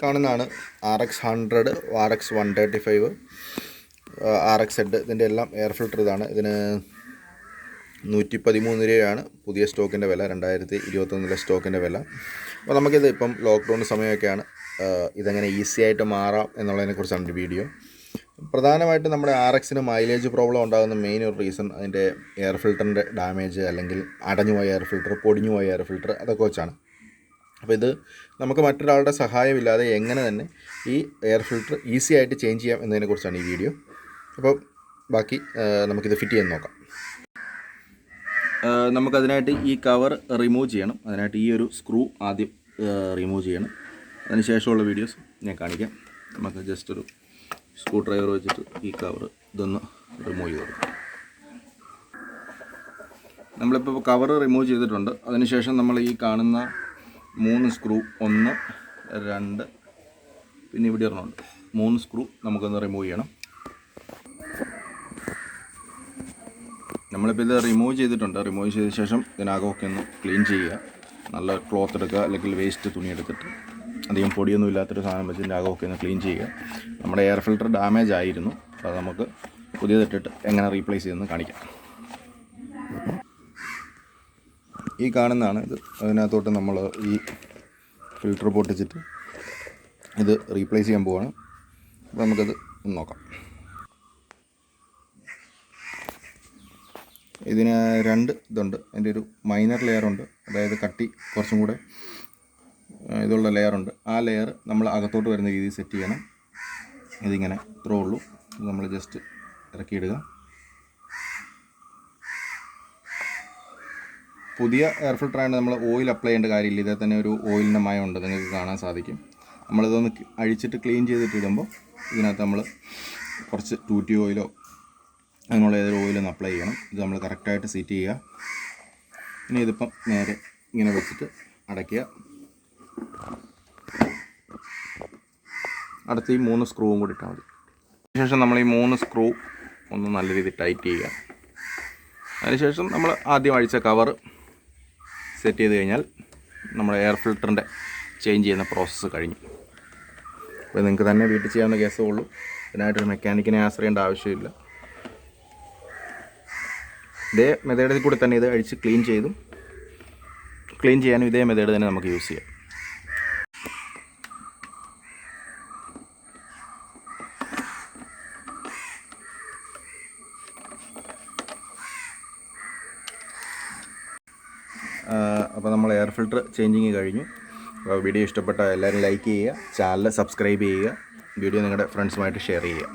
കാണുന്നതാണ് RX 100, RX 135, RX Z. ഇതിൻ്റെ എല്ലാം എയർ ഫിൽറ്റർ ഇതാണ്. ഇതിന് 113 രൂപയാണ് പുതിയ സ്റ്റോക്കിൻ്റെ വില, 2021 സ്റ്റോക്കിൻ്റെ വില. അപ്പോൾ നമുക്കിത് ഇപ്പം ലോക്ക്ഡൗൺ സമയമൊക്കെയാണ്, ഇതെങ്ങനെ ഈസി ആയിട്ട് മാറാം എന്നുള്ളതിനെക്കുറിച്ചാണ് ഒരു വീഡിയോ. പ്രധാനമായിട്ടും നമ്മുടെ RXന് മൈലേജ് പ്രോബ്ലം ഉണ്ടാകുന്ന മെയിൻ ഒരു റീസൺ അതിൻ്റെ എയർ ഫിൽറ്ററിൻ്റെ ഡാമേജ്, അല്ലെങ്കിൽ അടഞ്ഞുപോയ എയർ ഫിൽറ്റർ, പൊടിഞ്ഞുപോയ എയർ ഫിൽറ്റർ, അതൊക്കെ വെച്ചാണ്. അപ്പോൾ ഇത് നമുക്ക് മറ്റൊരാളുടെ സഹായമില്ലാതെ എങ്ങനെ തന്നെ ഈ എയർ ഫിൽറ്റർ ഈസി ആയിട്ട് ചേഞ്ച് ചെയ്യാം എന്നതിനെക്കുറിച്ചാണ് ഈ വീഡിയോ. അപ്പോൾ ബാക്കി നമുക്കിത് ഫിറ്റ് ചെയ്യാൻ നോക്കാം. നമുക്കതിനായിട്ട് ഈ കവർ റിമൂവ് ചെയ്യണം. അതിനായിട്ട് ഈ ഒരു സ്ക്രൂ ആദ്യം റിമൂവ് ചെയ്യണം. അതിന് ശേഷമുള്ള വീഡിയോസ് ഞാൻ കാണിക്കാം. നമുക്ക് ജസ്റ്റ് ഒരു സ്ക്രൂ ഡ്രൈവർ വെച്ചിട്ട് ഈ കവർ ഇതൊന്ന് റിമൂവ് ചെയ്ത് കൊടുക്കും. നമ്മളിപ്പോൾ കവർ റിമൂവ് ചെയ്തിട്ടുണ്ട്. അതിനുശേഷം നമ്മൾ ഈ കാണുന്ന 3 സ്ക്രൂ, 1, 2, പിന്നെ ഇവിടെ ഒരെണ്ണമുണ്ട്, 3 സ്ക്രൂ നമുക്കൊന്ന് റിമൂവ് ചെയ്യണം. നമ്മളിപ്പോൾ ഇത് റിമൂവ് ചെയ്തിട്ടുണ്ട്. റിമൂവ് ചെയ്ത ശേഷം ഇതിനകമൊക്കെ ഒന്ന് ക്ലീൻ ചെയ്യുക. നല്ല ക്ലോത്ത് എടുക്കുക, അല്ലെങ്കിൽ വേസ്റ്റ് തുണി എടുത്തിട്ട് അധികം പൊടിയൊന്നും ഇല്ലാത്തൊരു സാധനം വെച്ച് ഇതിൻ്റെ അകമൊക്കെ ഒന്ന് ക്ലീൻ ചെയ്യുക. നമ്മുടെ എയർ ഫിൽറ്റർ ഡാമേജ് ആയിരുന്നു, അപ്പോൾ അത് നമുക്ക് പുതിയതിട്ടിട്ട് എങ്ങനെ റീപ്ലേസ് ചെയ്യുന്നത് കാണിക്കാം. ഈ കാണുന്നതാണ് ഇത്. അതിനകത്തോട്ട് നമ്മൾ ഈ ഫിൽറ്റർ പൊട്ടിച്ചിട്ട് ഇത് റീപ്ലേസ് ചെയ്യാൻ പോവുകയാണ്. അപ്പോൾ നമുക്കത് ഒന്ന് നോക്കാം. ഇതിന് 2 ഇതുണ്ട്. അതിൻ്റെ ഒരു മൈനർ ലെയറുണ്ട്, അതായത് കട്ടി കുറച്ചും കൂടെ ഇതുള്ള ലെയറുണ്ട്. ആ ലെയർ നമ്മൾ അകത്തോട്ട് വരുന്ന രീതിയിൽ സെറ്റ് ചെയ്യണം. ഇതിങ്ങനെ ഇത്രേ ഉള്ളൂ. ഇത് നമ്മൾ ജസ്റ്റ് ഇറക്കിയിടുക. പുതിയ എയർ ഫിൽറ്ററായിട്ട് നമ്മൾ ഓയിൽ അപ്ലൈ ചെയ്യേണ്ട കാര്യമില്ല. ഇതിൽ തന്നെ ഒരു ഓയിലിൻ്റെ മയമുണ്ട്, നിങ്ങൾക്ക് കാണാൻ സാധിക്കും. നമ്മളിതൊന്ന് അഴിച്ചിട്ട് ക്ലീൻ ചെയ്തിട്ട് ഇടുമ്പോൾ ഇതിനകത്ത് നമ്മൾ കുറച്ച് ടൂറ്റി ഓയിലോ അങ്ങനെയുള്ള ഏതൊരു ഓയിലൊന്ന് അപ്ലൈ ചെയ്യണം. ഇത് നമ്മൾ കറക്റ്റായിട്ട് സെറ്റ് ചെയ്യുക. ഇനി ഇതിപ്പം നേരെ ഇങ്ങനെ വെച്ചിട്ട് അടയ്ക്കുക. അടുത്ത് ഈ 3 സ്ക്രൂവും കൂടി ഇട്ടാൽ മതി. അതിനുശേഷം നമ്മൾ ഈ 3 സ്ക്രൂ ഒന്ന് നല്ല രീതിയിൽ ടൈറ്റ് ചെയ്യുക. അതിനുശേഷം നമ്മൾ ആദ്യം അഴിച്ച കവർ സെറ്റ് ചെയ്ത് കഴിഞ്ഞാൽ നമ്മുടെ എയർ ഫിൽറ്ററിൻ്റെ ചേഞ്ച് ചെയ്യുന്ന പ്രോസസ്സ് കഴിഞ്ഞു. അപ്പോൾ നിങ്ങൾക്ക് തന്നെ വീട്ടിൽ ചെയ്യാവുന്ന കേസേ ഉള്ളൂ. ഇതിനായിട്ടൊരു മെക്കാനിക്കിനെ ആശ്രയേണ്ട ആവശ്യമില്ല. ഇതേ മെത്തേഡിൽ കൂടി തന്നെ ഇത് അഴിച്ച് ക്ലീൻ ചെയ്യാനും ഇതേ മെത്തേഡ് തന്നെ നമുക്ക് യൂസ് ചെയ്യാം. അപ്പോൾ നമ്മൾ എയർ ഫിൽറ്റർ ചേഞ്ചിങ് കഴിഞ്ഞു. അപ്പോൾ വീഡിയോ ഇഷ്ടപ്പെട്ട എല്ലാവരും ലൈക്ക് ചെയ്യുക, ചാനൽ സബ്സ്ക്രൈബ് ചെയ്യുക, വീഡിയോ നിങ്ങളുടെ ഫ്രണ്ട്സുമായിട്ട് ഷെയർ ചെയ്യുക.